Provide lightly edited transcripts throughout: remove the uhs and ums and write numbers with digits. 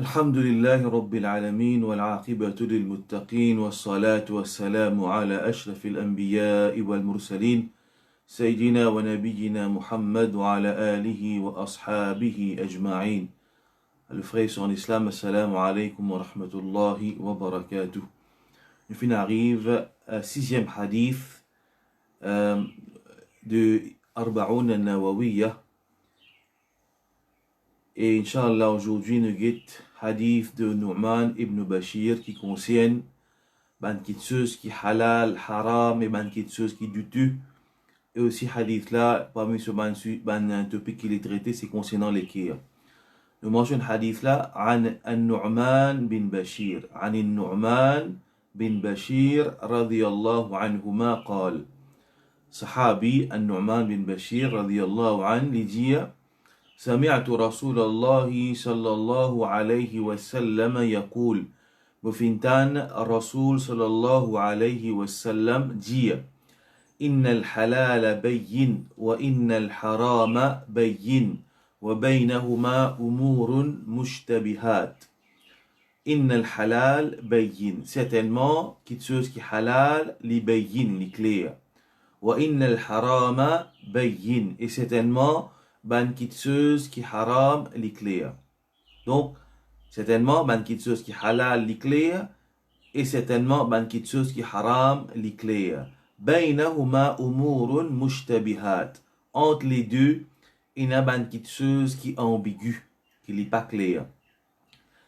الحمد لله رب العالمين والعاقبة للمتقين والصلاة والسلام على أشرف الأنبياء والمرسلين سيدنا ونبينا محمد وعلى آله وأصحابه أجمعين. Le frère en islam, assalamu alaikum wa rahmatullahi wa barakatuh. On arrive au sixième hadith de Arba'oun al-Nawawiyya. Et Inch'Allah, aujourd'hui, nous guette hadith de Nu'man ibn Bashir qui concerne quelque chose qui est halal, haram et quelque chose qui est douteux. Et aussi, hadith là, parmi ce topic qu'il est traité, c'est concernant les kir. Nous mentionnons hadith là, عن النعمان بن بشير عن النعمان بن بشير رضي الله عنهما قال صحابي النعمان بن بشير رضي الله عنه لديه سمعت رسول الله صلى الله عليه وسلم يقول بفنتان الرسول صلى الله عليه وسلم جيا إن الحلال بين وإن الحرام بين وبينهما أمور مشتبهات إن الحلال بين certainement quelque chose qui halal li bayin li clair وإن الحرام بين et certainement ban kitseuse qui haram li clair. Donc, certainement, ban kitseuse qui halal li clair, et certainement, ban kitseuse qui haram li clair. Baynahuma umurun mushtabihat. Entre les deux, il y a ban kitseuse qui est ambigu, qui n'est pas clair.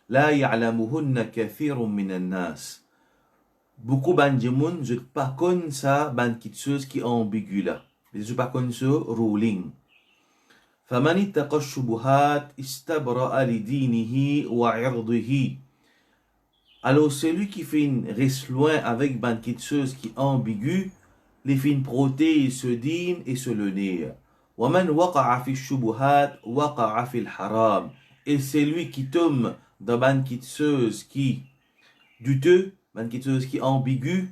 La ya'lamuhunna kathirun minan nas. Beaucoup ban djemoun, je pas connais ça, ban kitseuse qui est ambigu là. Je pas connais ce ruling. فمن اتقى الشبهات استبرأ لدينه وعرضه. Alors celui qui fait une reste loin avec quelque chose qui est ambigu, les fin protège ce din et ce l'honneur. ومن وقع في الشبهات وقع في الحرام. Et celui qui tombe dans quelque chose qui douteux, quelque chose qui est ambigu,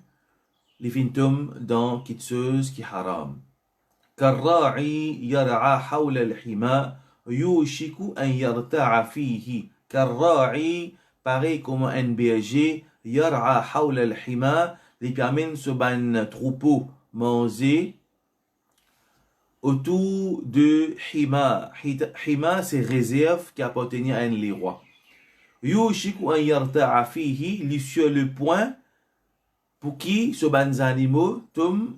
les fin tombe dans quelque chose qui est haram. كالراعي يرعى حول الحمى يوشك أن يرتع فيه. كالراعي pareil comme un berger يرعى حول الحمى les permet ce ban troupeau manger autour de hima. Hima c'est réserve qui appartenait à un roi. يوشك أن يرتع فيه li sur le point pour qui ce ban animaux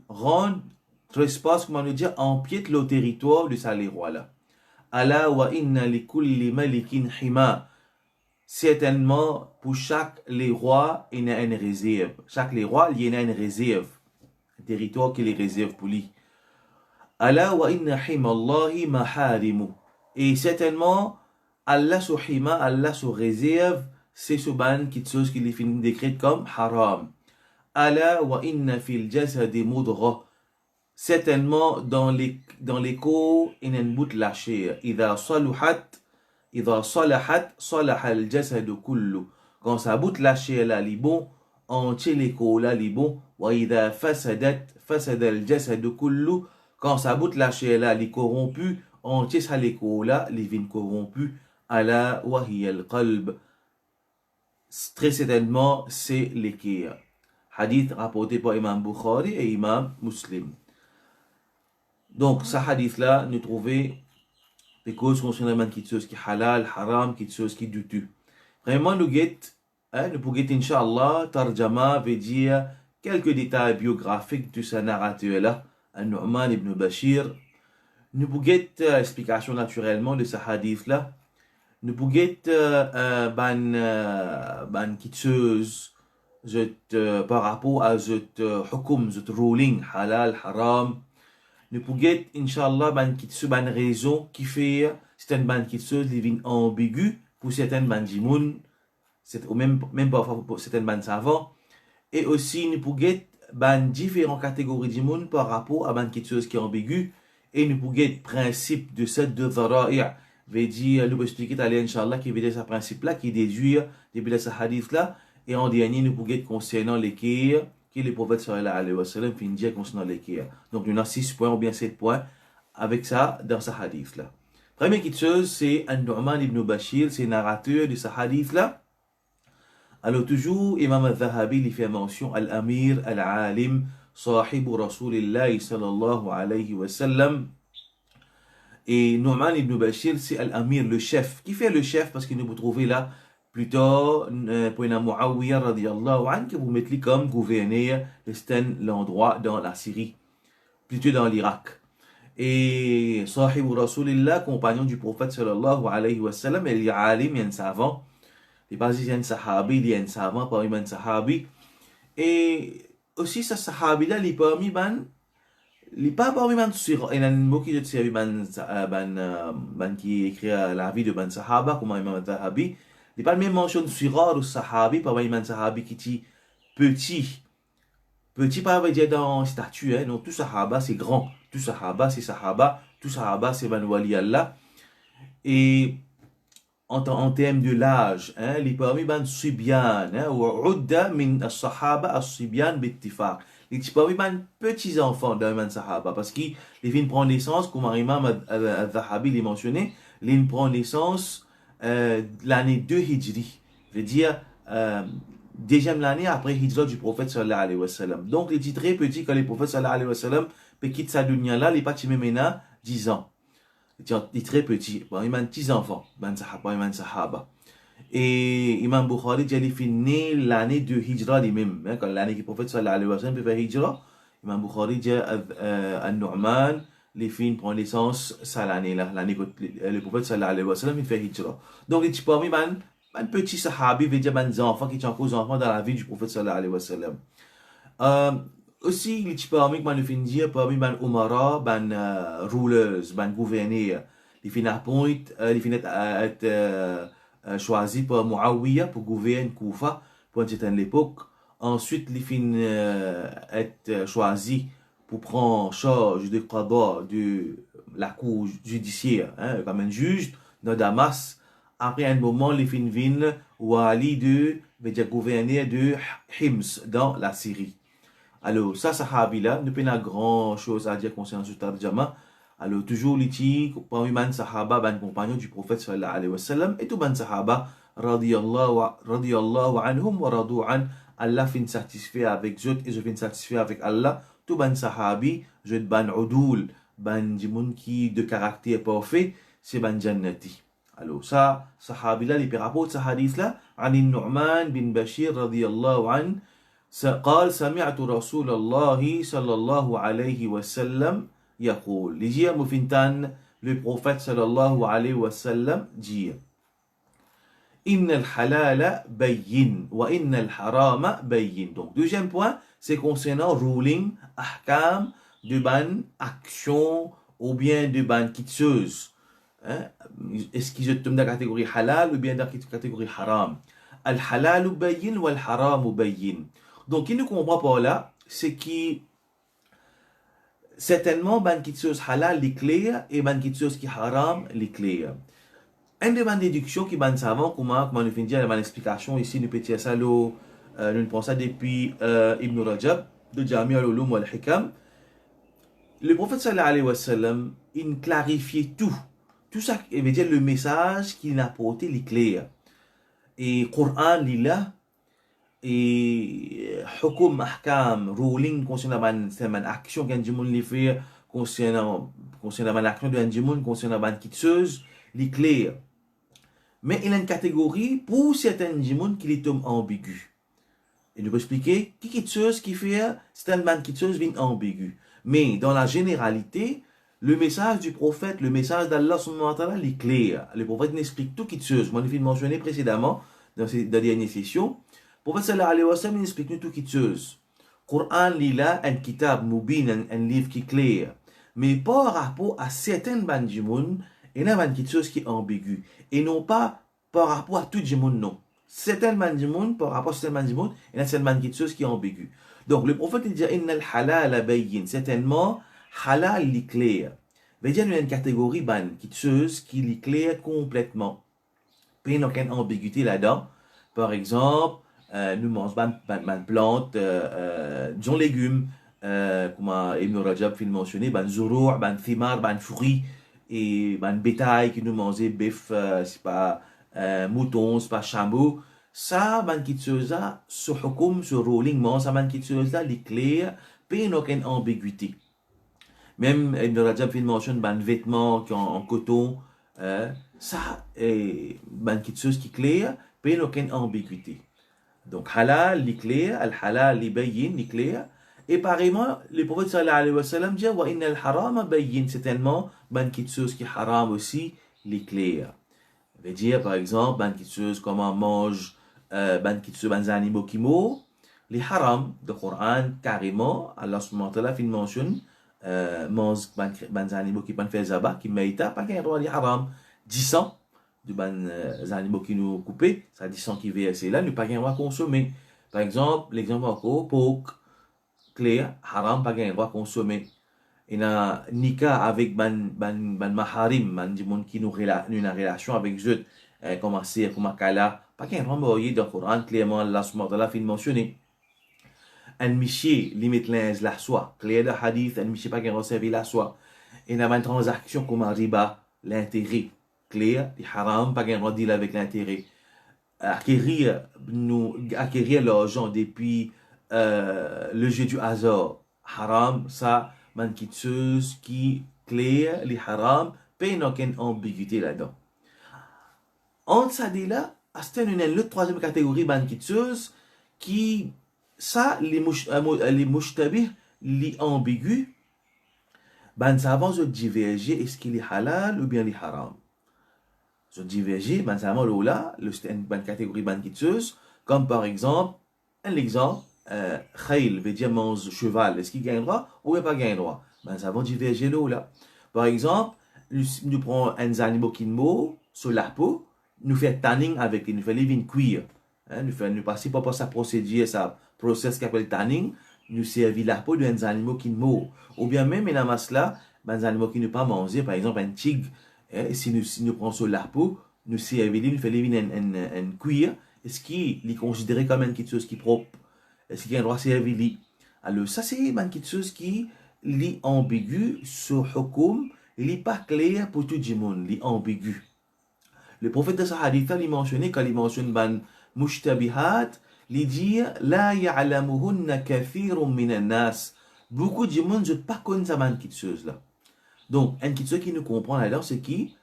rendent trespasse, comment nous dire, empiète le territoire de sa roi là. Ala wa inna li kulli malikin hima. Certainement, pour chaque roi, il y a une réserve. Chaque roi, il y a une réserve. Un territoire qui les réserve pour lui. Ala wa inna hima Allahi maharimu. Et certainement, Allah sur hima, Allah sur réserve, c'est ce ban qui chose qui les finit décrète comme haram. Ala wa inna fil jasadi mudra. Certainement dans les corps il y a une bout la chair. إذا صلحت صلح الجسد كله. Quand ça bout la chair là li bon, entier les corps là li bon. وإذا فسدت فسد الجسد كله. Quand ça bout la chair là li corrompu, entier ça les corps là li vin corrompu. ألا وهي القلب. Très certainement c'est les cœurs. Hadith rapporté par Imam Bukhari et Imam Muslim. Donc, ce hadith-là, nous trouvons des causes concernant quelque chose qui est halal, haram, quelque chose qui est douteux. Vraiment, nous pouvons guetter, Inch'Allah, Tarjama veut dire quelques détails biographiques de ce narrateur-là, Nu'man ibn Bashir. Nous pouvons guetter l'explication naturellement de ce hadith-là. Nous pouvons guetter quelque chose par rapport à ce hukum, ce ruling, halal, haram. Nous pouvons, Inch'Allah, une raison qui fait certaines choses qui ambiguës pour certaines bandimoun, ou même parfois pour certaines bandes savants. Et aussi, nous pouvons différentes catégories de moun par rapport à quelque chose qui est ambigu. Et nous pouvons le principe de cette de dhara'i', veut dire, nous pouvons expliquer, Inch'Allah, qui veut dire ce principe-là, qui déduit depuis ce hadith-là. Et en dernier, nous pouvons concernant les kir, qui le prophète sallallahu alayhi wa sallam finit dire concernant les kir. Donc, nous avons 6 points ou bien 7 points avec ça dans ce hadith là. Première petite chose, c'est An-Nu'man ibn Bashir, c'est narrateur de ce hadith-là. Alors toujours, Imam al-Zahabi lui fait mention Al-Amir, Al-Alim, Sahibu Rasulillah sallallahu alayhi wa sallam. Et Nu'man ibn Bashir, c'est Al-Amir, le chef. Qui fait le chef? Parce que nous vous trouvez là, plutôt, pour une Muawiyah radiyallahu anhu, que vous mettez comme gouverneur de l'endroit dans la Syrie, plutôt dans l'Irak. Et Sahibu Rasulillah, compagnon du prophète sallallahu alayhi wa sallam, il y a alim, il y a un savant. Il y a un sahabi, il y a un savant parmi un sahabi. Et aussi, ce sahabi-là, il est parmi il n'est pas parmi man sur. Il y a un mot qui dit qui écrit la vie de ban sahaba, comme Imam Zahabi. Il n'est pas le même mention sur le sahabi, parmi man sahabi qui dit petit. Petit, pas veut dire dans statut, hein. Non, tout sahaba, c'est grand. Tout sahaba, c'est sahaba. Tout sahaba, c'est ban wali Allah. Et en termes de l'âge, hein, les parmi ban sibyan, hein, ou udda min as-sahaba as-sibyan bittifaq. Les parmi ban petits enfants d'un man sahaba, parce qu'ils viennent prendre naissance, comme Imam al-Zahabi l'a mentionné, ils prennent naissance l'année 2 Hijri, veut dire deuxième l'année après Hijra du prophète sallallahu alayhi wa sallam. Donc, les étaient très petits quand le prophète sallallahu alayhi wa sallam quitte sa dunya là, les pas maintenant 10 ans. Il est très petit, il y a petits enfants, sahaba. Et Imam Bukhari, il est né l'année de Hijra lui-même. Quand l'année que le prophète sallallahu alayhi wa sallam peut faire Hijra, Imam Bukhari dit An-Nu'man, les filles prennent naissance ça l'année-là, l'année que le prophète sallallahu alayhi wa sallam fait Hijra. Donc, il est parmi un petit sahabi, veut dire des enfants qui sont encore enfants dans la vie du prophète sallallahu alayhi wa sallam. Aussi, il est parmi les fins dire parmi les umara, les rulers, les gouverneurs. Les fins appoint, les fins être choisis par Muawiyah pour gouverner Koufa pour une certaine époque. Ensuite, les fins être choisis pour prendre en charge du qada de la cour judiciaire, hein, comme un juge dans Damas. Après un moment, les fins viennent wali de, veut dire gouverneur de Hims dans la Syrie. Alors, ça, sahabi-là, nous pas grand chose à dire concernant ce tarjama. Alors, toujours, l'iti, parmi man sahaba, ban compagnon du prophète sallallahu alayhi wa sallam, et tout ban sahaba, radiyallahu anhum wa radu an, Allah fin satisfait avec eux, et je fin satisfait avec Allah. Tout ban sahabi, je ban udul, ban jimoun qui de caractère parfait, c'est ban jannati. Alors, ça, sahabi-là, les rapports de ce hadith-là, عن النعمان بن بشير رضي الله عنه قال سمعت رسول الله صلى الله عليه وسلم يقول لجي مفنتان le prophète sallallahu alayhi wa sallam dit Inna al-halala bayyin wa inna al-harama bayyin. Donc deuxième point, c'est concernant ruling, ahkam, de ban action ou bien de ban kitseuse. Hein? Est-ce qu'ils sont dans la catégorie halal ou bien dans la catégorie haram? Al-halal bayyin wa al-haram bayyin. Donc, qui ne comprend pas là, c'est qui certainement, ban kitseuse halal les clair et ban kitseuse qui haram les clair. Une des déductions qui ban savant, comment nous finit dire la explication ici, nous petit ça nous pensons ça depuis Ibn Rajab de Jami' al-Ulum wal-Hikam. Le prophète sallallahu alayhi wa sallam, il clarifiait tout ça, il veut dire le message qu'il a apporté les clairs. Et Coran lila et hukum ahkam ruling concernant une action qu'un djimoun li fait concernant une action d'un djimoun concernant une kitseuse li clair. Mais il y a une catégorie pour certains djimoun qui les tombe ambigu. Et nous peut expliquer qui kitseuse qui fait certaines kitseuse vient ambigu. Mais dans la généralité, le message du prophète, le message d'Allah subhanahu wa ta'ala est clair. Le prophète n'explique tout kitseuse. Moi, je l'ai mentionné précédemment dans la dernière session. Le prophète sallallahu alayhi wa sallam explique tout kitseuse. Coran lila un kitab mubin, un livre qui est clair. Mais par rapport à certaines bandes du monde, il y a une kitseuse qui est ambiguë. Et non pas par rapport à tout le monde, non. Certaines bandes du monde, par rapport à certaines bandes du monde, il y a certaines bandes kitseuse qui est ambiguë. Donc le prophète dit Inna al-halal bayyin. Certainement, halal est clair. Mais il y a une catégorie ban kitseuse qui est claire complètement. Puis il n'y a aucune ambiguïté là-dedans. Par exemple, nous mangeons ban plantes, des légumes, comme Ibn Rajab fait mentionner, ban zurou', ban thimar, ban fruits. et ban bétail qui nous mangeait bœuf, c'est pas mouton, c'est pas chameau. Ça, ban qui ça, ce hukum, ce ruling, ça ban qui ça, les clairs, pas aucune ambiguïté. Même Ibn Rajab fait une mention ban vêtements qui en coton, ça, ban qui qui clair, pas aucune ambiguïté. Donc halal, les clair, al-halal, les bayin, les clair. Et pareillement, le prophète sallallahu alayhi wa sallam dit wa inna al-haram bayyin, c'est tellement ban qui qui haram aussi, les clairs. Ça veut dire par exemple, ban qui comment mange, ban qui ban animaux qui mourent, les haram, le Coran carrément, Allah subhanahu wa ta'ala fait une mention, mange ban animaux qui ban fait zaba, qui maïta, pas qu'un droit les haram, 10 ans de ban animaux qui nous coupent, ça 10 ans qui versent là, nous pas qu'un droit consommer. Par exemple, l'exemple encore, porc, clair, haram, pas qu'un droit consommer. Il a nika avec ban maharim, ban du monde qui nous une relation avec eux, comme asir, comme kala, pas qu'un droit mourir dans le Coran, clairement, Allah subhanahu wa ta'ala fait mentionner. Un miché limite la soie, clair de hadith, un miché pas qu'un droit servir la soie. Il y a une transaction comme un riba, l'intérêt, clair, les haram, pas qu'un droit deal avec l'intérêt. Acquérir l'argent depuis le jeu du hasard, haram, ça, man kitseuse qui clair, les haram, pas aucune ambiguïté là-dedans. Entre ça dit là, c'est une troisième catégorie, man kitseuse, qui, ça, les mouchtabih, les ambigus, ben ça avance de diverger, est-ce qu'il est halal ou bien les haram. Se diverger, ben ça avance là, une catégorie, man kitseuse, comme par exemple, un exemple, khayl veut dire mange cheval, est-ce qu'il gagne droit ou pas gagne droit? Ben ça va diverger là. Par exemple, nous prenons un animal qui meurt sur la peau, nous fait tanning avec lui, nous fait living cuir. Nous passer par sa procédure, sa process qui appelle tanning, nous servir la peau d'un animal qui meurt. Ou bien même, il y a là, un animal qui ne pas manger, par exemple un tigre, si nous prenons sur la peau, nous servir, nous fait living un cuir, est-ce qu'il est considéré comme quelque chose qui est propre? Est-ce qu'il y a un droit à servir? Alors, ça, c'est quelque chose qui est ambigu sur hukum, il n'est pas clair pour tout le monde, il est ambigu. Le prophète de ce hadith, il mentionnait, quand il mentionne ban mushtabihat, il dit la ya'lamuhunna kathirun minan nas. Beaucoup de monde ne pas connaître ça ban quelque chose là. Donc, un quelque chose qui nous comprend là-dedans, c'est qui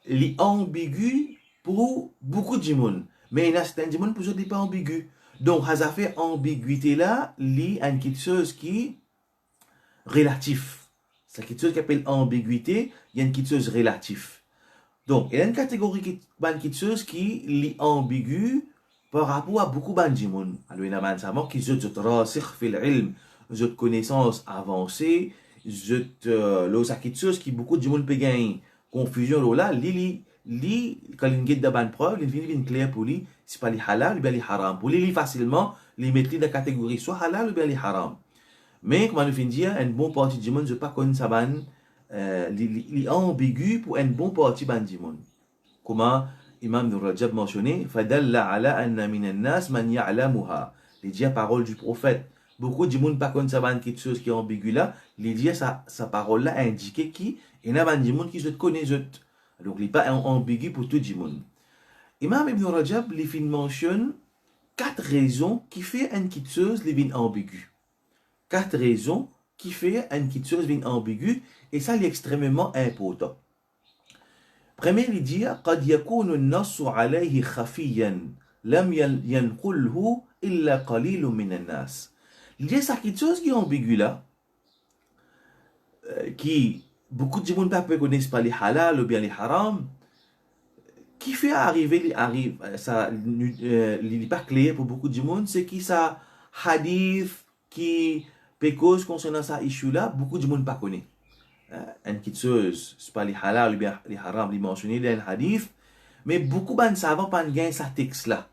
est ambigu pour beaucoup de monde. Mais il y a certains monde pour eux, il n'est pas ambigu. Donc, ça fait ambiguïté là, il y a quelque chose qui est relatif. C'est quelque chose qui appelle ambiguïté, il y a quelque chose relatif. Donc, il y a une catégorie qui quelque chose qui est ambigu par rapport à beaucoup de monde. Alors, il y a un savant qui ont une connaissance avancée, quelque chose qui beaucoup de monde peut gagner. Confusion là, quand il y a une preuve, il finit une claire pour lui, c'est pas les halal ou bien les haram. Pour lui, facilement, les mettre dans la catégorie soit halal ou bien les haram. Mais, comme on finit dire, une bonne partie du monde, je ne sais pas connaître ça, les ambigu pour une bonne partie du monde. Comment Imam Ibn Rajab mentionné, Fadalla ala anna minan nas man ya'lamuha. Il dit la parole du prophète. Beaucoup de monde ne pas connaître ça, quelque chose qui est ambigu là. Il dit sa parole là indiqué qui, il y a des gens qui se connaissent. Donc, il n'est pas ambigu pour tout le monde. Imam Ibn Rajab, il mentionne 4 raisons qui font une chose qui ambiguë. 4 raisons qui font une chose ambiguë, et ça est extrêmement important. Premier, il dit قد يكون النص عليه خفيا لم ينقله إلا قليل من الناس. Il dit ça quelque chose qui est ambigu là, qui beaucoup de monde ne connaissent pas les halal ou bien les haram, qui fait arriver, ça n'est pas clair pour beaucoup de monde, c'est qui ça hadith qui peut cause concernant ça issue là, beaucoup de monde ne connaît. Une petite chose, c'est pas les halal ou bien les haram, les mentionnés dans le hadith, mais beaucoup de savants pas gagner ça texte là.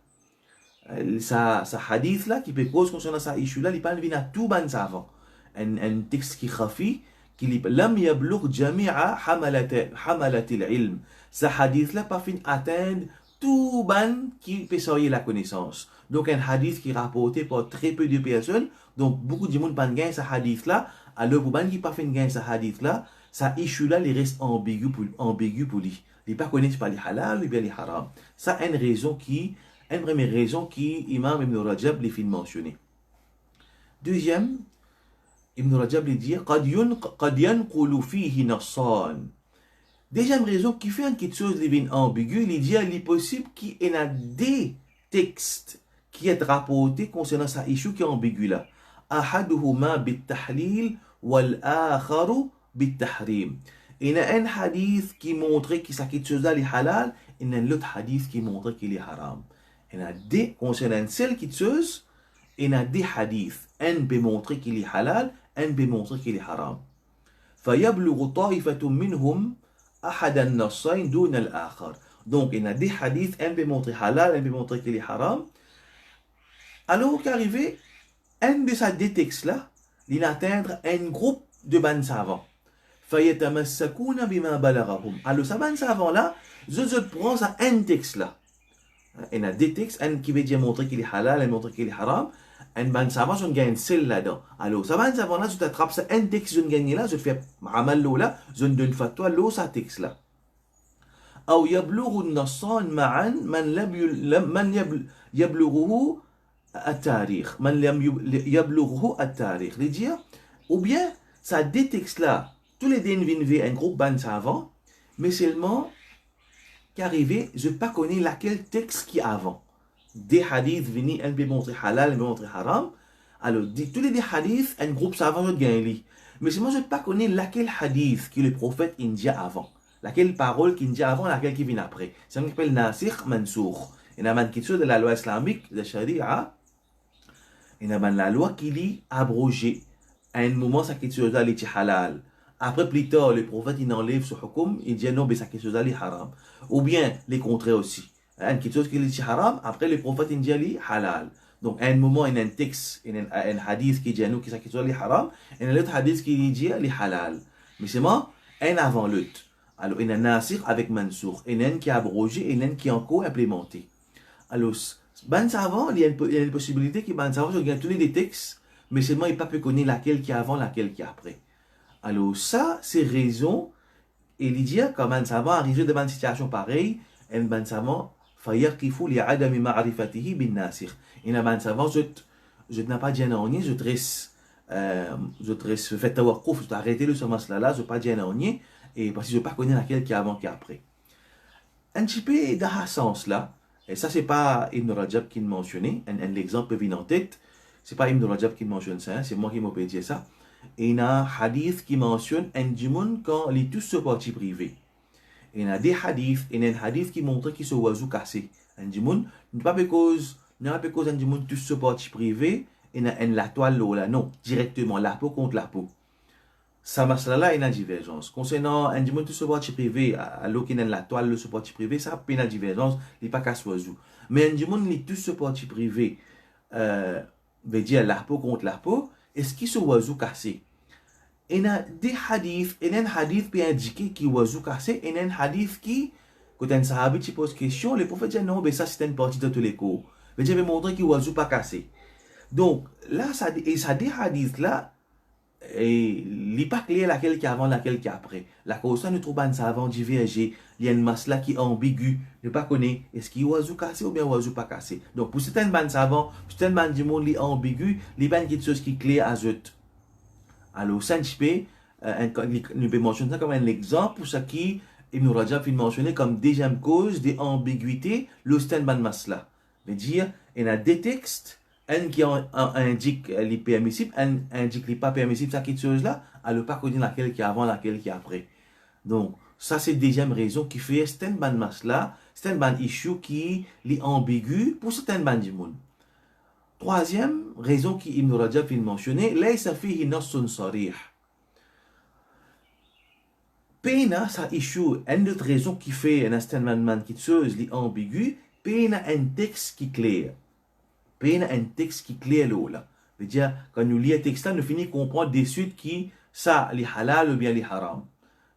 Ça hadith là qui peut cause concernant ça issue là, il pas venir à tout ban savant. Un texte qui khafi qui lam yablugh jami'a hamalat al-ilm. Ce hadith là pas fin atteindre tout ban qui peut sortir la connaissance. Donc un hadith qui est rapporté par très peu de personnes, donc beaucoup de monde pas gagner ce hadith là, alors pour ban qui pas fin gagner ce hadith là, ça issue là, il reste ambigu pour lui. Il n'est pas connu par les halal ou bien les haram. Ça, une première raison qui Imam Ibn Rajab les fait mentionner. Deuxième, Ibn Rajab lui dit قد ينقل فيه نصان. Deuxième raison qui fait quelque chose de ambigu, il dit qu'il est possible qu'il y ait des textes qui est rapportés concernant sa issue qui est ambigu là. أحدهما بالتحليل والآخر بالتحريم. Il y a un hadith qui montre que ça quelque chose là est halal, et il y a l'autre hadith qui montre qu'il est haram. Il y a des concernant celle qui chose, il y a des hadiths. Un peut montrer qu'il est halal, un peut montrer qu'il est haram. فيبلغ طائفة منهم أحد النصين دون الآخر. Donc il y a des hadiths, un peut montrer halal, un peut montrer qu'il est haram. Alors qu'arrivé, un de ces deux textes-là, il atteindre un groupe de bons savants. فيتمسكون بما بلغهم. Alors ces bons savants-là, je prends ça un texte-là. Il y a des textes, un qui veut dire montrer qu'il est halal, un montrer qu'il est haram. Un bon savant, je gagne celle-là. Alors, ça bon savant-là, je t'attrape ça, un texte, je gagne là, je fais amal là, je donne fatwa, là, ça texte-là. أو يبلغ النصان معا من يبلغه التاريخ من يبلغه التاريخ. C'est-à-dire, ou bien, ça des textes-là, tous les deux viennent un groupe bon savant, mais seulement, qu'arrivé, je ne sais pas connaître laquelle texte qui est avant. Des hadiths venus, un peut montrer halal, un peut montrer haram. Alors, tous les hadiths, un groupe savant, je gagne. Mais si moi, je ne sais pas connaître laquelle hadith que le prophète india avant. Laquelle parole qui india avant, laquelle qui vient après. C'est ce qu'on appelle nasikh mansoukh. Il y a quelque chose de la loi islamique, de la sharia. Il y a la loi qui dit abrogé. À un moment, ça quelque chose là, il est halal. Après, plus tard, le prophète, il enlève ce hukum, il dit non, mais ça quelque chose là, il est haram. Ou bien, les contraires aussi. Quelque chose qui est haram, après le prophète il dit halal. Donc, à un moment, il y a un texte, il y a un hadith qui dit à nous que ça qui est haram, et il y a l'autre hadith qui dit halal. Mais c'est moi, un avant l'autre. Alors, il y a un nasir avec mansour, il y a un qui est abrogé, et il y a un qui est encore implémenté. Alors, ben savant, il y a une possibilité que ben savant, je gagne tous les textes, mais seulement il ne peut pas connaître laquelle qui est avant, laquelle qui est après. Alors, ça, c'est raison, et il dit, quand ben savant arrive devant une situation pareille, un ben savant, فيقف لعدم معرفته بالناسخ. Il y a un savant, je n'ai pas dit un onier, je fais tawakouf, je arrêter le semence là, je ne pas dire un onier, et parce que je ne pas connaître laquelle qui est avant, qui est après. Un petit peu dans ce sens-là, et ça, c'est pas Ibn Rajab qui le mentionnait, un exemple vient en tête, c'est pas Ibn Rajab qui mentionne ça, c'est moi qui m'ai dit ça. Et il y a un hadith qui mentionne un djimoun quand il est tous sur partie privée. Il y a des hadiths, il y a un hadith qui montre qu'il se oiseau cassé. Un djimoun, pas cause un djimoun tous sur partie privée, il y a la toile là, non, directement, la peau contre la peau. Ça, là, il y a une divergence. Concernant un djimoun tous sur partie privée, alors qu'il y a la toile sur partie privée, ça, il y a une divergence, il n'est pas casse oiseau. Mais un djimoun, il est tous sur partie privée, veut dire la peau contre la peau, est-ce qu'il se oiseau cassé? Il y a des hadiths, il y a un hadith qui indique qu'il y a oiseau cassé, il y a un hadith qui, quand un sahabi te pose question, le prophète dit non, mais ça c'est une partie de tous les cours. Mais je vais montrer qu'il y a oiseau pas cassé. Donc, là, ça des hadiths là, il n'est pas clair laquelle qui est avant, laquelle qui est après. La cause, ça ne trouve pas un savant divergé, il y a une masse là qui est ambiguë, ne pas connaître, est-ce qu'il y a oiseau cassé ou bien oiseau pas cassé. Donc, pour certains ban savants, pour certains ban du monde, il est ambigu, il y a quelque chose qui est clair à eux. Alors, ça, nous peut mentionner ça comme un exemple pour ce qui Ibn Rajab a mentionné comme deuxième cause d'ambiguïté, l'ostan ban masla. C'est-à-dire, il y a des textes, un qui indique les permissibles, un indique les pas permissibles, ça quelque chose là, alors pas connaître laquelle qui est avant, laquelle qui est après. Donc, ça, c'est la deuxième raison qui fait certains ban masla, certains ban issue qui est ambigu pour certains ban du monde. Troisième raison qui Ibn Rajab a mentionné, ليس فيه نص صريح. Pena, ça issue, une autre raison qui fait un statement qui est ambigu, pena un texte qui est clair. Pena un texte qui est clair là. C'est-à-dire, quand nous lisons un texte là, nous finissons par comprendre des suites qui, ça, les halal ou bien les haram.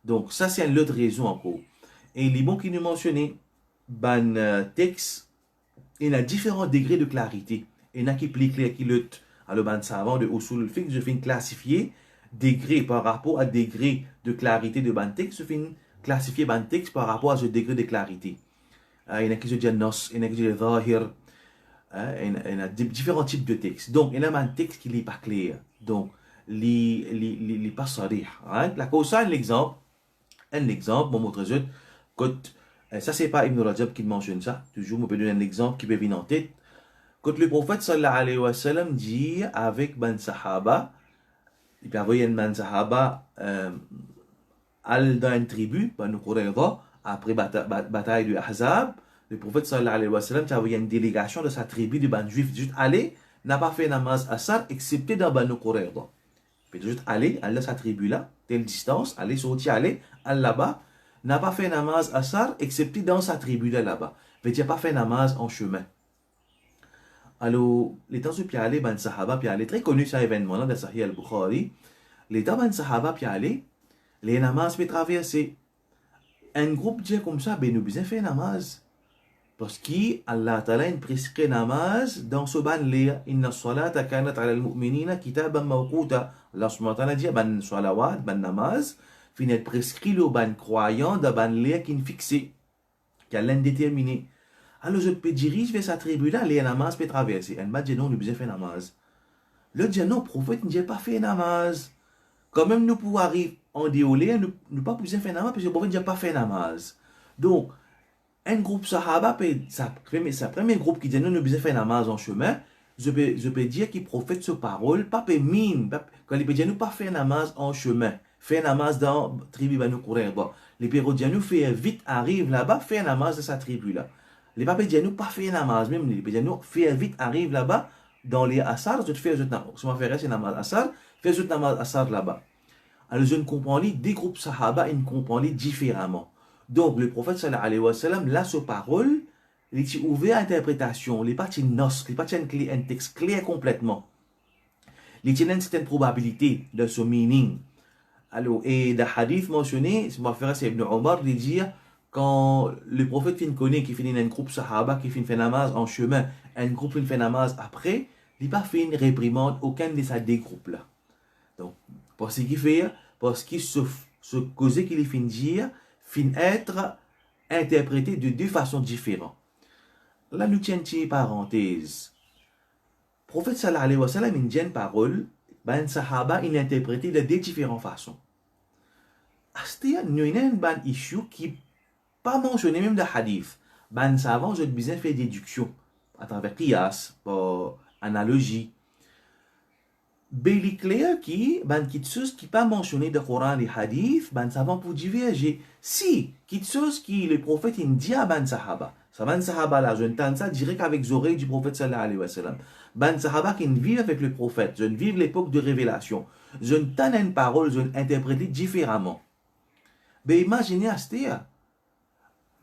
Donc, ça, c'est une autre raison encore. Et les bons qui nous mentionnaient, ben, texte, il a différents degrés de clarité. Il y en a qui est plus clair que l'autre. Alors, ben, savant de Usul al-Fiqh, je finis classifier degré par rapport à degré de clarité de ban texte, se fait classifier ban texte par rapport à ce degré de clarité. Il y en a qui se disent nos, il y en a qui se disent zahir, il y a différents types de textes. Donc, il y a un texte qui n'est pas clair. Donc, il n'est pas sarih. La cause, ça, un exemple, bon, montre je, ça, c'est pas Ibn Rajab qui mentionne ça. Toujours, on peut donner un exemple qui peut venir en tête. Quand le prophète sallallahu alayhi wa sallam dit avec ban sahaba, il peut envoyer un ban sahaba dans une tribu, Banu Qurayza, après bataille de Ahzab, le prophète sallallahu alayhi wa sallam a envoyé une délégation de sa tribu de ban juifs, juste aller, n'a pas fait namaz asar, excepté dans Banu Qurayza. Il peut juste aller dans sa tribu là, telle distance, aller sortir, aller là-bas, n'a pas fait namaz asar, excepté dans sa tribu là-bas. Il veut dire pas fait namaz en chemin. Alors, les temps où puis aller, ban sahaba puis aller, très connu cet événement-là dans Sahih al-Bukhari, les temps ban sahaba puis aller, les namaz peut traverser. Un groupe dit comme ça, ben nous besoin faire namaz. Parce qu'Allah Ta'ala a prescrit namaz dans ce ban-là. Inna salata kanat ala al-mu'minina kitaban mawquta. Allah subhanahu wa ta'ala dit, ban salawat, ban namaz, finit prescrit le ban croyant dans ban-là qui est fixé, qui a l'indéterminé. Alors je peux diriger vers sa tribu là, les namaz peut traverser. Elle m'a dit non, nous besoin faire namaz. Le dit non, prophète n'a pas fait namaz. Quand même nous pouvons arriver en déolé, nous pas besoin faire namaz parce que le prophète n'a pas fait namaz. Donc, un groupe sahaba, sa premier groupe qui dit non, nous besoin faire namaz en chemin, je peux dire qu'il prophète ce parole, pas mine, quand il peut dire nous pas faire namaz en chemin, faire namaz dans la tribu Banu Qurayza. Les péros disent nous faire vite arrive là-bas, faire namaz de sa tribu là. Les papes disent nous pas faire namaz, même les papes disent nous faire vite arrive là-bas dans les asar, je te fais namaz. Si on fait namaz asar, fais namaz asar là-bas. Alors je ne comprends pas, des groupes sahaba, ils ne comprennent pas différemment. Donc le prophète sallallahu alayhi wa sallam, là, ce parole, il est ouvert à l'interprétation, il n'est pas un texte clair complètement. Il y a une certaine probabilité de ce meaning. Alors, et le hadith mentionné, c'est Ibn Omar, il dit quand le prophète connaît qu'il finit un groupe sahaba qui fait namaz en chemin, un groupe qui fait namaz après, il n'a pas fait une réprimande aucun de ces deux groupes-là. Donc, parce qu'il fait, parce qu'il se causait qu'il finit dire, finit être interprété de deux façons différentes. Là, nous tiens une parenthèse. Le prophète sallallahu alayhi wa sallam, il dit une parole, ben sahaba, il interprété de deux différentes façons. C'est-à-dire, nous avons un issue qui pas mentionné même de hadith. Ben savant, je besoin faire déduction à travers qiyas, analogie. Ben il est clair qui ben quelque chose qui pas mentionné de Coran et hadith, ben savant pour diverger. Si quelque chose qui le prophète il dit à ben sahaba, ça ben sahaba là, je entends ça direct avec les oreilles du prophète sallallahu alayhi wa sallam. Ben sahaba qui vivent avec le prophète, je vivent l'époque de révélation. Je entends une parole, je l'interprète différemment. Ben imaginez à ce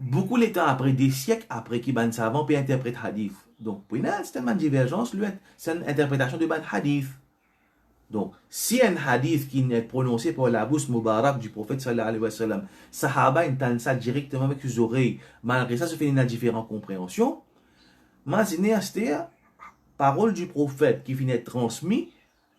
beaucoup de temps après, des siècles après, qui ban savant peut interpréter hadith. Donc, pour une certaine divergence, c'est une interprétation de ban hadith. Donc, si un hadith qui est prononcé par la bouche mubarak du prophète sallallahu alayhi wa sallam, sahaba entendent ça directement avec les oreilles, malgré ça, ça fait une différente compréhension. Imaginez à cette parole du prophète qui finit être transmise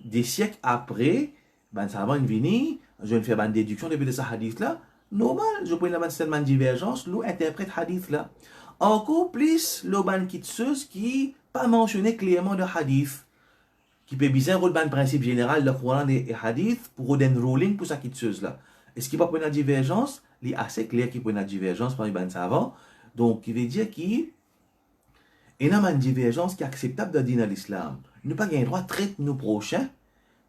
des siècles après, ban savant est venu, je vais faire une déduction depuis ce hadith là. Normal, je prends une certaine divergence, nous interprète hadith là. Encore plus, le ban kitseuse qui pas mentionné clairement de hadith, qui peut bien rôle ban principe général de Coran et hadith pour donner un ruling pour sa kitseuse là. Est-ce qu'il va prendre une divergence? Il est assez clair qu'il prend une divergence par les ban savants. Donc, il veut dire qu'il y a une divergence qui est acceptable dans l'islam. Nous pas gagner droit de traiter nos prochains.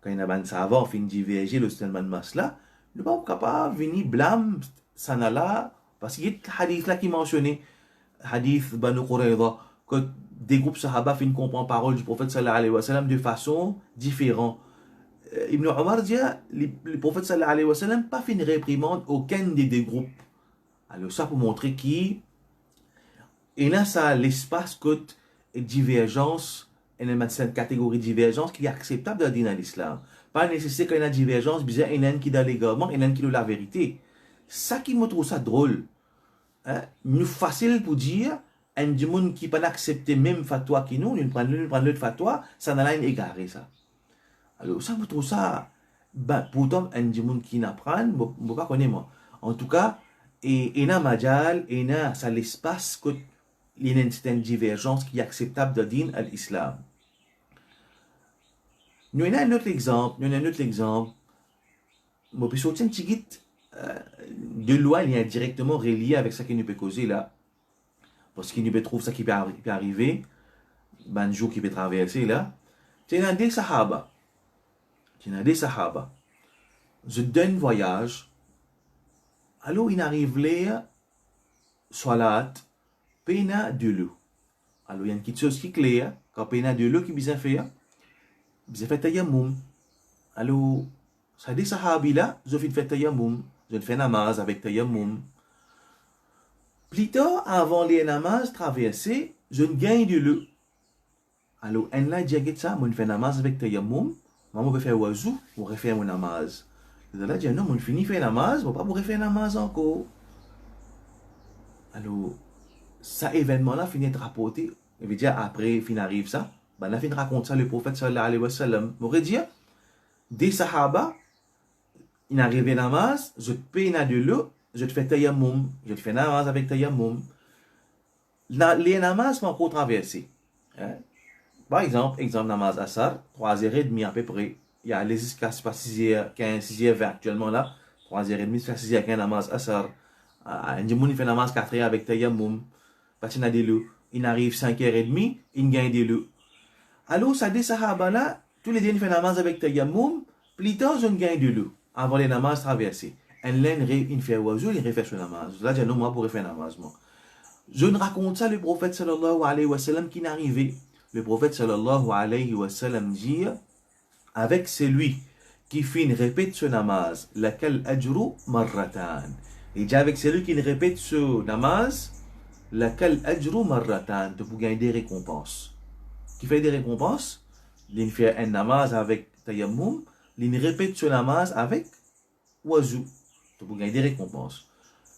Quand il y a un ban savant qui diverger le stèlement de masse là, nous ne sommes pas capables de venir blâmer Sanala parce qu'il y a des hadiths là qui mentionnent hadith Banu Qurayza que des groupes sahaba finissent comprendre la parole du prophète sallallahu alayhi wa sallam de façon différente. Ibn Omar dit le prophète sallallahu alayhi wa sallam pas fait une réprimande aucun des deux groupes. Alors ça pour montrer qu'il y a ça l'espace que divergence, il y a une catégorie de divergence qui est acceptable dans l'islam. Pas nécessaire qu'il y ait une divergence, il y a un qui dans l'égarement, il y a un qui dans la vérité. Ça qui me trouve ça drôle. Nous facile pour dire, un monde qui pas accepter même fatwa qui nous prend l'autre fatwa, ça n'a rien égaré ça. Alors ça me trouve ça ben, pourtant, un monde qui n'apprend, je pas connaître moi. En tout cas, et il y a majal, il y a ça l'espace que il y a une certaine divergence qui est acceptable de din à l'islam. Nous avons un autre exemple, je peux sortir un petit guide de loi, il est directement relié avec ce qui nous peut causer là. Parce qu'il nous peut trouver ça qui peut arriver, ben, jour qui peut traverser là. Tu as des sahaba. Je donne voyage. Alors, il arrive là, salat, pena de l'eau. Alors, il y a une petite chose qui est claire, quand pena de l'eau qui bisa fait tayammum. Alors, ça dit sahabi là, je fais tayammum, je fais namaz avec tayammum. Plus tard, avant les namaz traversés, je gagne de l'eau. Alors, un là dit ça, je fais namaz avec tayammum, je vais faire wazou, je vais faire mon namaz. Là, dit non, je finis faire namaz, je ne vais pas faire namaz encore. Alors, ça événement-là finit de rapporter, je veux dire, après, fin arrive ça, ben, la fin raconte ça, le prophète sallallahu alayhi wa sallam, m'aurait dit, des sahaba, il arrive namaz, je te paye de l'eau, je te fais tayammum, je te fais namaz avec tayammum. Les namaz sont encore traversés. Hein? Par exemple, namaz asar, 3h30 à peu près. Il y a les jusqu'à 6h15, 6h20 actuellement là. 3h30 jusqu'à 6h15 namaz asar. Un il fait namaz 4h avec tayammum. Patina de l'eau. Il arrive 5h30, il gagne de l'eau. Alors, ça dit sahaba là, tous les deux ils font namaz avec tayammum, plus tard, ils gagnent de l'eau. Avant les namaz traversés. Un laine, il fait oiseau, il refait son namaz. Là, j'ai non, moi, pour faire namaz, moi. Je ne raconte ça, le prophète sallallahu alayhi wa sallam qui n'arrivait. Le prophète sallallahu alayhi wa sallam dit, avec celui qui finit répète ce namaz, laquelle ajru marratan. Il dit avec celui qui répète ce namaz, laquelle ajru marratan, tu peux gagner des récompenses. Qui fait des récompenses, il fait un namaz avec tayammum, il répète ce namaz avec wazou. Tu peux gagner des récompenses.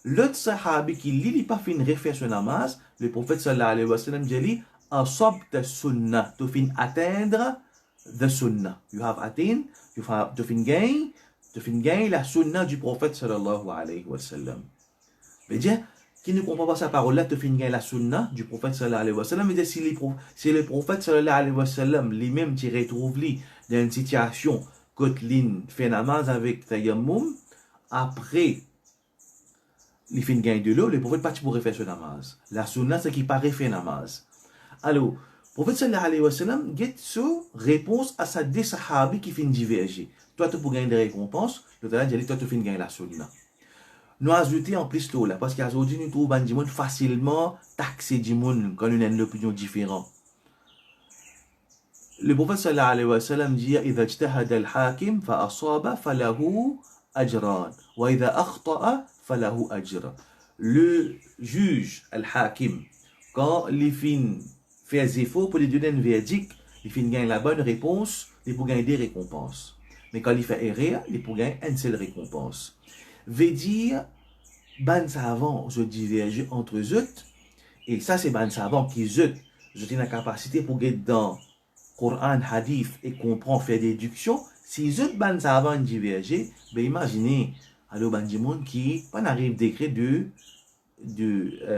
L'autre sahabi qui lit pas fin refaire ce namaz, le prophète sallallahu alayhi wa sallam dit, asabta sunnah, tu fin atteindre the sunnah. You have attained, tu fin gain la sunnah du prophète sallallahu alayhi wa sallam. Mais dire, qui ne comprend pas sa parole là, tu fin gain la sunnah du prophète sallallahu alayhi wa sallam, mais dire, si le prophète sallallahu alayhi wa sallam, lui-même, tu retrouves lui dans une situation, quand il fait namaz avec tayammum, après, il fait une gain de l'eau, le prophète pas pourrait faire ce namaz. La sunna, c'est qu'il paraît faire namaz. Alors, le prophète sallallahu alayhi wa sallam, get sur réponse à sa des sahabi qui fait diverger. Toi, tu peux gagner des récompenses, l'autre là, dit, toi, tu fais gagner la sunna. Nous ajouter en plus là, parce qu'aujourd'hui, nous trouvons du monde facilement taxé du monde quand nous avons une opinion différente. Le prophète sallallahu alayhi wa sallam dit, إذا اجتهد الحاكم فأصاب فله أجران وإذا أخطأ falahu ajra. Le juge, al-hakim, quand les fins fait des efforts pour lui donner un verdict, les fins gagnent la bonne réponse, ils pour gagner des récompenses. Mais quand il fait erreur, il pour gagner une seule récompense. Veut dire, ban savant, je diverge entre eux, et ça c'est ban savant qui eux, je la capacité pour gagner dans Coran, Hadith et comprendre, faire des déductions. Si eux ban savant diverger, ben imaginez, alors, ben, du monde qui n'arrive décret de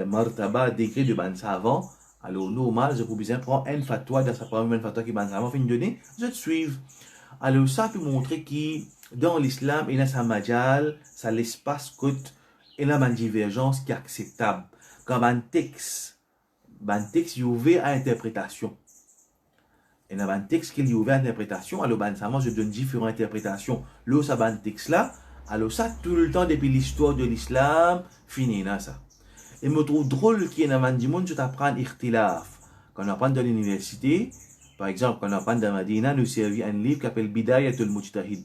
martaba, décret de ban savant. Alors, normal, je peux bien prendre un fatwa, dans sa première fatwa qui ban savant, fin de donner, je te suive. Alors, ça peut montrer que dans l'islam, il y a sa majal, ça l'espace côte, il y a une divergence qui est acceptable. Quand un texte, est ouvert à interprétation. Il y a un texte qui est ouvert à interprétation, alors, ban savant, je donne différentes interprétations. Là, ça, ban texte là, alors ça, tout le temps, depuis l'histoire de l'islam, fini là, ça. Et me trouve drôle qu'il y ait un du monde, tu t'apprends ikhtilaf. Quand on apprend dans l'université, par exemple, quand on apprend dans Madina, nous servi un livre qui s'appelle Bidayatul Mujtahid.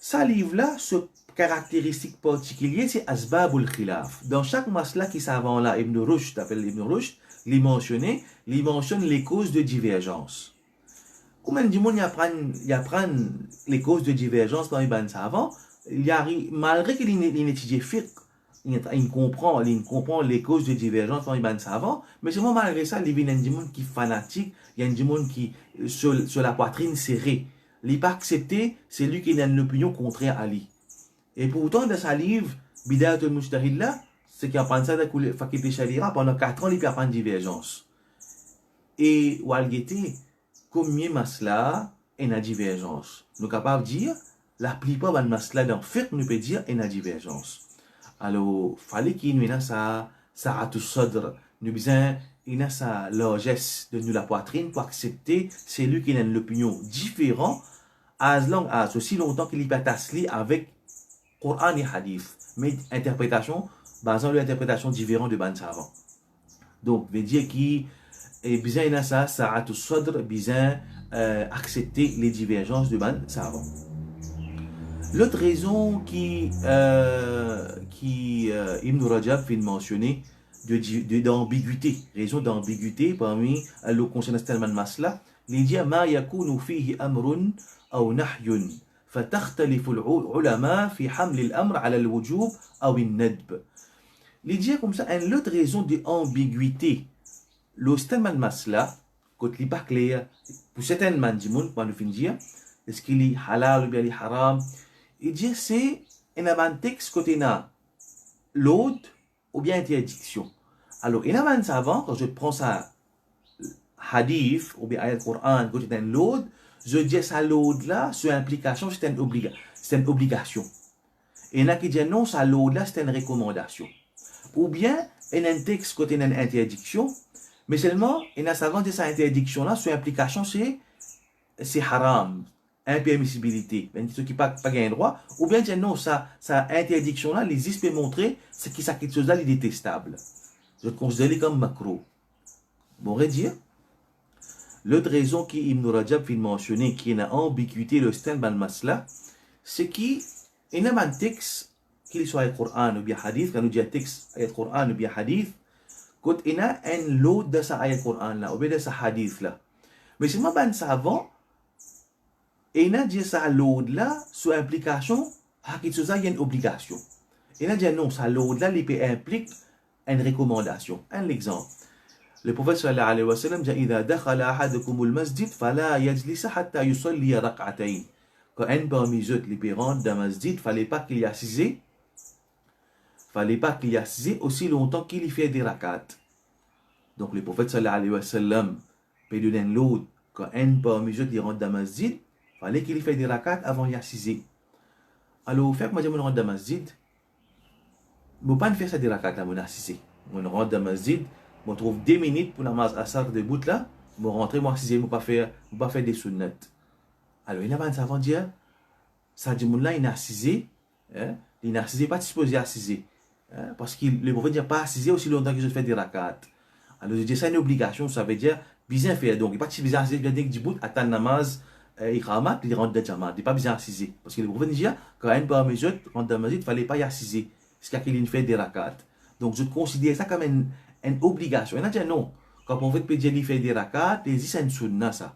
Ce livre-là, ce caractéristique particulier, c'est Asbabul Khilaf. Dans chaque masla qui s'avance là, Ibn Rushd, t'appelles Ibn Rushd, il mentionne les causes de divergence. Combien de monde y apprend les causes de divergence dans les bancs savants, malgré qu'il étudie fiqh, il comprend les causes de divergence dans les bancs savants, mais seulement malgré ça, il y a des gens qui sont fanatiques, il y a des gens qui sur la poitrine serrée. il pas accepté, c'est lui qui a une opinion contraire à lui. Et pourtant, dans sa livre, Bidayatul Mujtahid là, c'est qu'il apprend ça dans la faculté Sharia, pendant 4 ans, il peut apprendre divergence. Et, Walgete, combien masla est une divergence? Nous sommes capables de dire, la plupart de masla dans le fait, nous peut dire, est une divergence. Alors, il fallait qu'il y ait ça a tout sadr, nous besoin, il y a sa largesse de nous la poitrine pour accepter celui qui a une opinion différente, aussi longtemps qu'il y a tasli avec Coran et Hadith, mais interprétation, basant l'interprétation différente de ban savant. Donc, veut dire qu'il est besoin de ça a tout sadr, besoin accepter les divergences de ban savant. L'autre raison qui Ibn Rajab fait mentionner d'ambiguïté, raison d'ambiguïté parmi le concernant Stalman Masla, il dit ma yakunu fihi amrun aw nahyun فتختلف العلماء في حمل الأمر على الوجوب أو الندب. Il dit comme ça une autre raison d'ambiguïté. Le Stalman Masla, quand il n'est pas clair, pour certains mandimoun, pour nous dire, est-ce qu'il est halal ou bien il est haram? Il dit c'est un texte côté na l'autre ou bien interdiction. Alors, il y a un savant, quand je prends ça hadith ou bien ayat Coran côté d'un l'autre, je dis ça l'autre là, sur implication, c'est une obligation. Et il y en a qui disent non, ça l'autre là, c'est une recommandation. Ou bien, il y a un texte côté d'une interdiction, mais seulement, il y a un savant qui dit ça interdiction là, sur implication, c'est haram. Impermissibilité, ceux qui pas gagnent droit, ou bien dire non, ça interdiction là, les peut montrer ce qui ça quelque chose là, est détestable. Je considère comme macro. Bon, redire. L'autre raison qui Ibn Rajab fait mentionner qui est une ambiguïté le stand ban masla, c'est qu'il y a un texte qu'il soit le Coran ou bien hadith, quand nous dit un texte ayat Coran ou bien hadith, quand il y a un lot de sa ayat Coran là ou bien de sa hadith là. Mais c'est moi ban savant. Et il a dit ça l'au-delà, sous implication, il y a une obligation. Il a dit non, ça l'au-delà, il implique une recommandation. Un exemple. Le prophète sallallahu alayhi wa sallam dit إذا دخل أحدكم المسجد فلا يجلس حتى يصلي ركعتين. Quand un parmi eux, les parents d'un masjid, il ne fallait pas qu'il y assise, aussi longtemps qu'il y fait des rakats. Donc le prophète sallallahu alayhi wa sallam peut donner l'autre, quand un parmi eux, les rentre dans le masjid, il fallait qu'il fasse des rakats avant d'y assiser. Alors, fait que moi, je rentre dans le masjid, je ne peux pas faire ça des rakats là, je assiser. Je rentre dans le masjid, je trouve 2 minutes pour la namaz asar de bout là, je rentre, je assiser, je ne peux pas faire des sunnats. Alors, il y a un savant dire, ça dit, là, il est assisé, il n'est assisé, pas disposé à assiser. Parce que le prophète ne dit pas assiser aussi longtemps que je fais des rakats. Alors, je dis, ça une obligation, ça veut dire, bien faire. Donc, il n'est pas disposé à assiser, il dit, bout, attend namaz, il rentre dans le jamaat, il n'est pas besoin d'assiser. Parce que le prophète dit, quand un parmi eux rentre dans le masjid, il ne fallait pas y assiser. Parce qu'il fait des rakats. Donc, je considère ça comme une obligation. Il a dit non. Quand le prophète peut dire qu'il fait des rakats, il dit c'est une sunna ça.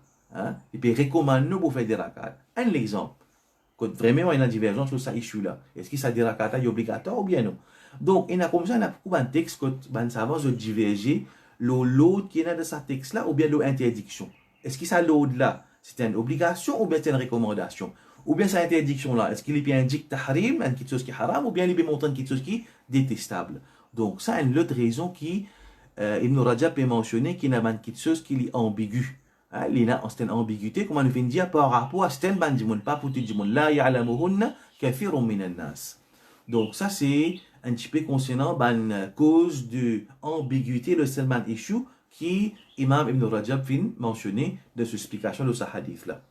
Il peut recommander pour faire des rakats. Un exemple. Quand vraiment il y a une divergence sur ça issue là. Est-ce que ça des rakats est obligatoire ou bien non? Donc, il y a comme ça, il y a beaucoup de textes quand les savants ont divergé l'autre qui est dans ce texte là ou bien l'interdiction. Est-ce que ça l'autre là? C'est une obligation ou bien c'est une recommandation? Ou bien cette interdiction-là, est-ce qu'il indique tahrim, quelque chose qui est haram, ou bien il montre quelque chose qui est détestable? Donc, ça, une autre raison qui Ibn Rajab peut mentionner qu'il y a quelque chose qui est ambigu. Il y a une ambiguïté, comme on vient de dire, par rapport à certains bandimons, pas pour tout le monde. La ya'lamuhunna kathirun minan nas. Donc, ça, c'est un petit peu concernant la cause de ambiguïté, le Salman issue, qui Imam Ibn Rajab vient mentionner de cette explication de ce hadith-là.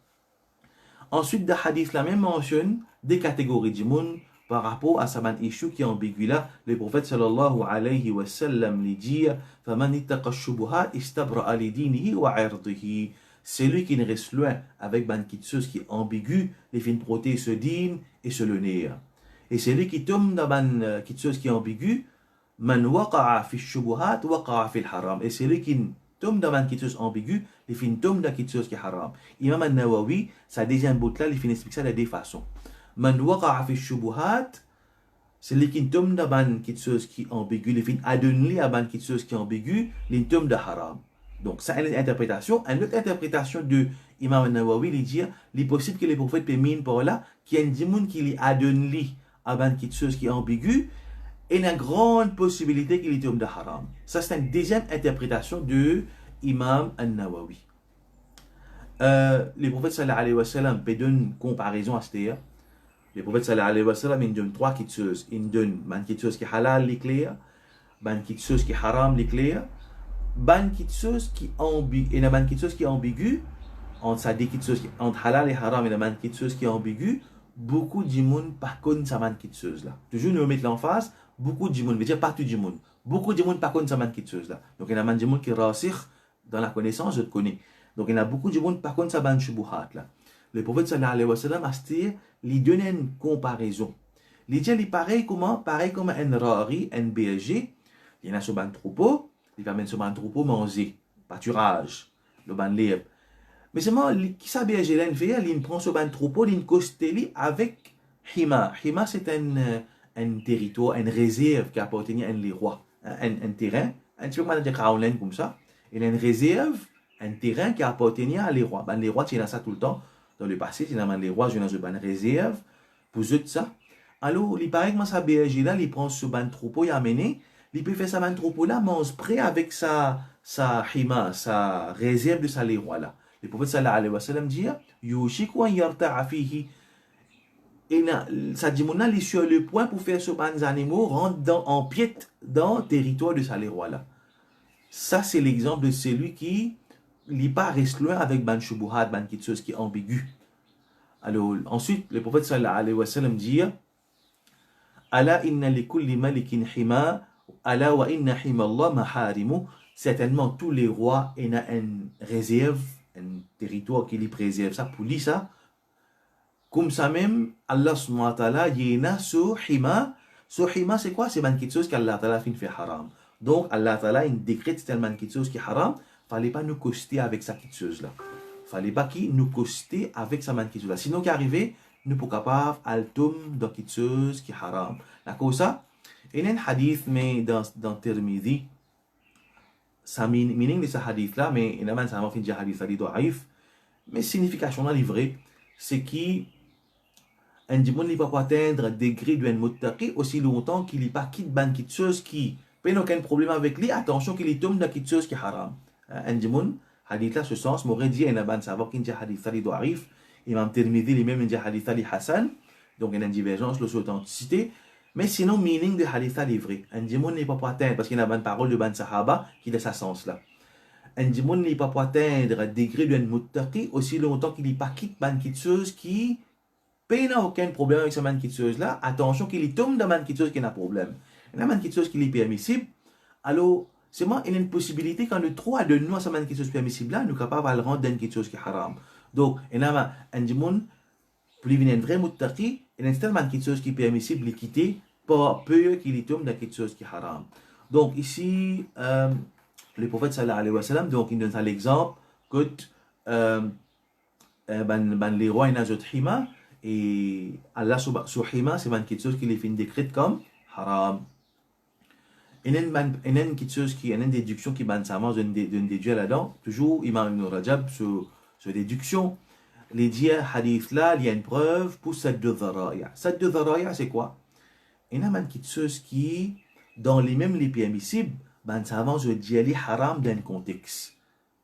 Ensuite, le hadith là même mentionne des catégories du monde par rapport à ce issue qui est ambigu là. Le prophète sallallahu alayhi wa sallam lui dit فَمَنِ اتَّقَى الشُّبُهَاتِ اسْتَبْرَأَ لِدِينِهِ وَعِرْضِهِ. Celui qui ne reste loin avec quelque chose qui est ambigu, il fait protéger ce dîne et ce l'honneur. Et celui qui tombe dans quelque chose qui est ambigu, man waqa'a fi الشُّبُهَاتِ waqa'a fi الحرام. Et celui qui tombe dans quelque chose ambigu, il fait tombe dans quelque chose qui est haram. Imam al-Nawawi, sa deuxième bout là, il finit expliquer ça de deux façons. Man waqa'a fi shubuhat, celui qui tombe dans quelque chose qui est ambigu, il fait adonner à quelque chose qui est ambigu, il tombe dans haram. Donc, ça, une interprétation. Une autre interprétation de Imam al-Nawawi, il dit, il est possible que les prophètes pémine par là, qu'il y a une dimoun qui lui adonne li avant quelque chose qui est ambigu, et une grande possibilité qu'il est homme de haram. Ça, c'est une deuxième interprétation de Imam al-Nawawi. Les prophètes sallallahu alayhi wa sallam peuvent donner une comparaison à ce terre. Les prophètes sallallahu alayhi wa sallam, ils donnent trois choses. Ils donnent une chose qui est halal, l'éclair, une chose qui est haram, l'éclair, ban quelque chose qui ambigu, et ban quelque chose qui est ambigu entre ça dit quelque chose qui entre halal et haram, et ban quelque chose qui est ambigu. Beaucoup de gens par contre ça ban quelque chose là. Toujours nous mettre l'emphase, beaucoup de gens, veut dire pas tout le monde. Beaucoup de gens par contre ça ban quelque chose là. Donc il y a des gens qui rassirent dans la connaissance, je te connais. Donc il y a beaucoup de gens par contre ça ban shubuhat là. Le prophète sallallahu alayhi wa sallam a dit, il donne une comparaison. Il dit, il pareil comme un rari, un berger, il y en a sur un troupeau, il va mettre sur un troupeau manger, pâturage, le ban libre. Mais seulement, qui ça berger là, il prend sur un troupeau, il costeli avec Hima. Hima, c'est un territoire, une réserve qui appartient à un roi, un terrain, un petit peu comme ça. Il y a une réserve, un terrain qui appartient à les rois. Ben, les rois, tu as ça tout le temps. Dans le passé, tu as les rois, je n'ai pas une réserve pour eux ça. Alors, il paraît que ça berger là, il prend ce ban troupeau, il a amené, il peut faire ça ban troupeau là, mange près avec sa hima, sa réserve de sa les rois là. Le prophète sallallahu alayhi wa sallam dit, yushiku an yarta'a fihi. Et ça dit, mon est sur le point pour faire ce ban animaux rentre en piète dans le territoire de sa les rois là. Ça, c'est l'exemple de celui qui n'est pas reste loin avec ban shubuhat, ban quelque chose qui est ambigu. Alors, ensuite, le prophète sallallahu alayhi wa sallam dit, ala inna li kulli malikin hima, ala wa inna hima Allah maharimu. Certainement, tous les rois ont une réserve, un territoire qui les préserve. Ça, pour lui, ça, comme ça même, Allah subhanahu wa ta'ala, il y a sur hima. Sur hima, c'est quoi? C'est quelque chose qu'Allah ta'ala fait haram. Donc, Allah ta'ala, il décrète tellement quelque chose qui est haram, il ne fallait pas nous coster avec ça quelque chose là. Il ne fallait pas qu'il nous coster avec ça quelque chose là. Sinon, qui arrivait, nous ne pouvons pas altum dans quelque chose qui est haram. D'accord ça? Il y a un hadith, mais dans Tirmidhi, ça meaning de ce hadith là, mais il y a un hadith qui est hadith do'aif, mais signification là, livrée, c'est qui un démon ne peut pas atteindre le degré d'un muttaqi aussi longtemps qu'il n'est pas quitte ban quelque chose qui n'a aucun problème avec lui, attention qu'il tombe dans quelque chose qui est haram. Un démon, hadith là, ce sens, m'aurait dit, il y a un savoir qui est hadith ali do'aif, Imam Tirmidhi lui-même dit hadith ali hasan, donc il y a une divergence sur l'authenticité, mais sinon, meaning de hadith ali vrai. Un démon n'est pas pour atteindre, parce qu'il y a une parole de ban sahaba qui a ce sens-là. Un démon n'est pas pour atteindre le degré d'un muttaqi aussi longtemps qu'il n'est pas quitte ban quelque chose qui n'a aucun problème avec ce ban quelque chose là, attention qu'il tombe dans ban quelque chose qui n'a problème. Il y a quelque chose qui est permissible, alors, c'est moi, il y a une possibilité quand le trop de nous à ce quelque chose permissible là, nous sommes capables de le rendre dans quelque chose qui est haram. Donc, il y a un démon, pour lui venir un vrai muttaqi, il y a tellement quelque chose qui est permissible de quitter, pour peu qu'il tombe dans quelque chose qui est haram. Donc, ici, le prophète sallallahu alayhi wa sallam, donc, il donne ça l'exemple que les rois, ils ont hima, et Allah sur hima, c'est quelque chose qui les fait décret comme haram. Il y a une chose qui, une déduction qui ban ça, je déduis là-dedans, toujours, Imam Ibn Rajab, sur déduction, les dire hadith là, il y a une preuve pour cette deux dharaya. Cette deux dharaya, c'est quoi? Il y a une chose qui, dans les mêmes les permissibles, ban ça je dis les haram dans un contexte.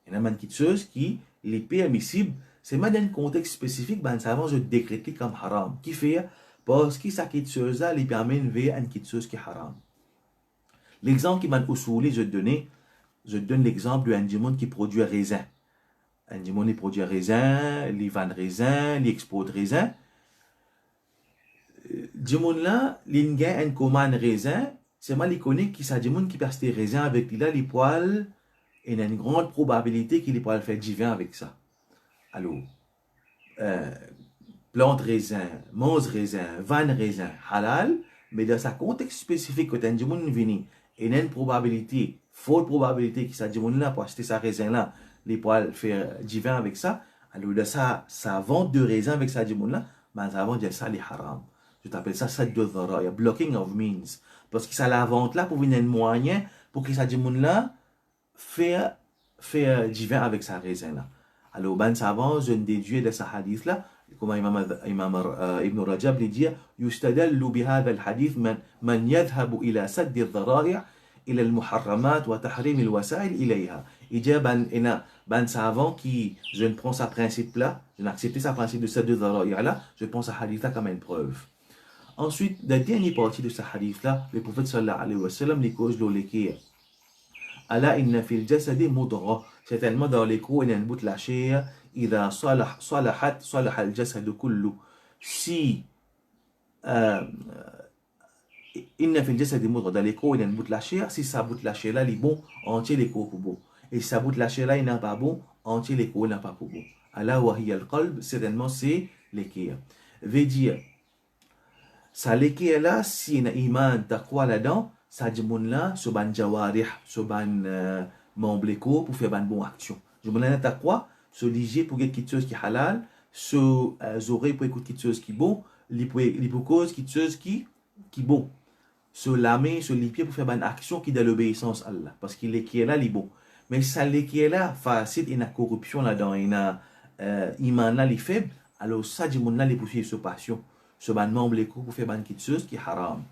Il y a une chose qui, les permissibles, c'est même dans un contexte spécifique, ban ça je décrète comme haram. Qui fait? Parce que ça quelque chose là, les permet vers une chose qui est haram. L'exemple qui m'a usuli, je donne l'exemple d'un démon qui produit raisin. Un démon qui produit raisin, il vend raisin, il exporte raisin. Démon là, il gagne un commande raisin, c'est moi qui connais qui ça démon qui passe des raisins avec lui là, les poils, il y a une grande probabilité qu'il pourra faire du vin avec ça. Alors, plante raisin, mange raisin, vend raisin, halal, mais dans un contexte spécifique, quand un démon vient, il y a une probabilité, forte probabilité que ça démon là pour acheter sa raisin là, les poils faire du vin avec ça. Alors de ça vente de raisin avec ça démon là, ben ça vend de ça les haram. Je t'appelle ça sad de dhara, blocking of means, parce que ça la vente là pour venir un moyen pour que ça démon là faire fait du vin avec sa raisin là. Alors, ben savant, je déduis de ce hadith là, comme Imam Ibn Rajab lui dit, يستدل بهذا الحديث من يذهب إلى سد الذرائع إلى المحرمات وتحريم الوسائل إليها. Il dit, ben savant qui, je ne prends ce principe là, je n'accepte ce principe de sad al-dhara'i là, je prends ce hadith là comme une preuve. Ensuite, la dernière partie de ce hadith là, le prophète sallallahu alayhi wa sallam, les causes de l'équerre. ألا إن في الجسد مضغة certainement dans les crocs il y a une bout de la chair إذا صلحت صلح الجسد كله si إن في الجسد مضغة dans les crocs il y a une bout de la chair si sa bout de la chair là il est bon entier les crocs pour bon et si sa bout de la chair là il n'est pas bon entier les crocs n'est pas pour bon ألا وهي القلب certainement c'est l'équerre veut dire ça l'équerre là si il y a iman taqwa là-dedans ça dit mon là sur ban jawarih sur ban membre pour faire ban bonne action je me là t'as quoi sur liger pour quelque chose qui halal sur oreilles pour écouter quelque chose qui bon li pour cause quelque chose qui bon sur la main sur les pieds pour faire ban action qui dans l'obéissance à Allah parce qu'il est qui est là li bon mais ça les qui est là facile il y a corruption là dedans il y a iman là li faible alors ça dit mon là les poursuivre sur passion sur ban membre pour faire ban quelque chose qui haram.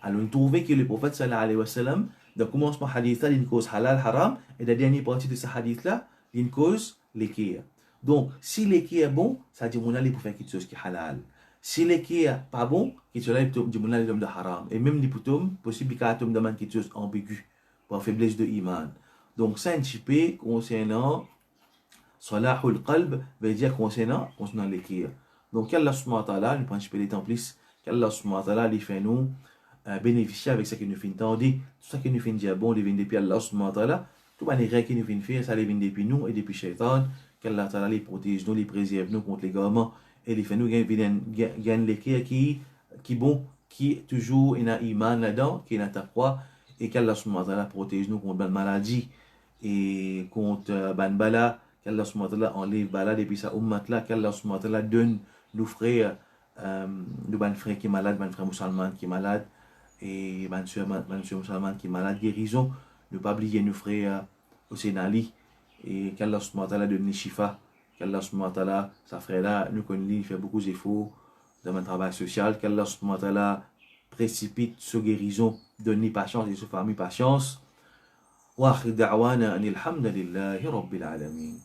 Alors, nous trouvons que le prophète sallallahu alayhi wa sallam, dans le commencement hadith-là, il y a une cause halal, haram, et dans la dernière partie de ce hadith-là, il y a une cause l'équerre. Donc, si l'équerre est bon, ça dit mon aller pour faire quelque chose qui est halal. Si l'équerre n'est pas bon, quelque chose là, il dit mon aller de haram. Et même les poutums, possible qu'il y ait quelque chose ambigu, par faiblesse de iman. Donc, c'est un petit peu concernant salahul qalb, veut dire concernant l'équerre. Donc, Allah subhanahu wa ta'ala, nous prenons un petit peu les temps plus, qu'Allah subhanahu wa ta'ala, il fait nous, bénéficier avec ce que nous faisons tout ça que nous faisons dire bon, les vins depuis Allah subhanahu wa ta'ala, tout les règles que nous faisons faire, ça les vient depuis nous et depuis Shaitan, qu'Allah ta'ala les protège nous, les préserve nous contre les garments et les fait nous gagner les cœurs qui bon, qui toujours il a iman là-dedans, qui n'a taqwa et qu'Allah subhanahu wa ta'ala protège nous contre la maladie et contre ban bala, qu'Allah subhanahu wa ta'ala enlève bala depuis sa ummat là, qu'Allah subhanahu wa ta'ala donne nos frères, nos ban frères qui est malade, ban frère musulman qui est malade, et monsieur musulman qui est malade, guérison, ne pas oublier nos frères au Sénali, et qu'Allah subhanahu wa ta'ala donne les shifa, qu'Allah subhanahu wa ta'ala, sa frère là, nous connaissons, il fait beaucoup d'efforts dans un travail social, qu'Allah subhanahu wa ta'ala précipite sa guérison, donne patience et sa famille patience. Wa akhir da'wana anil hamdalillahi rabbil alamin.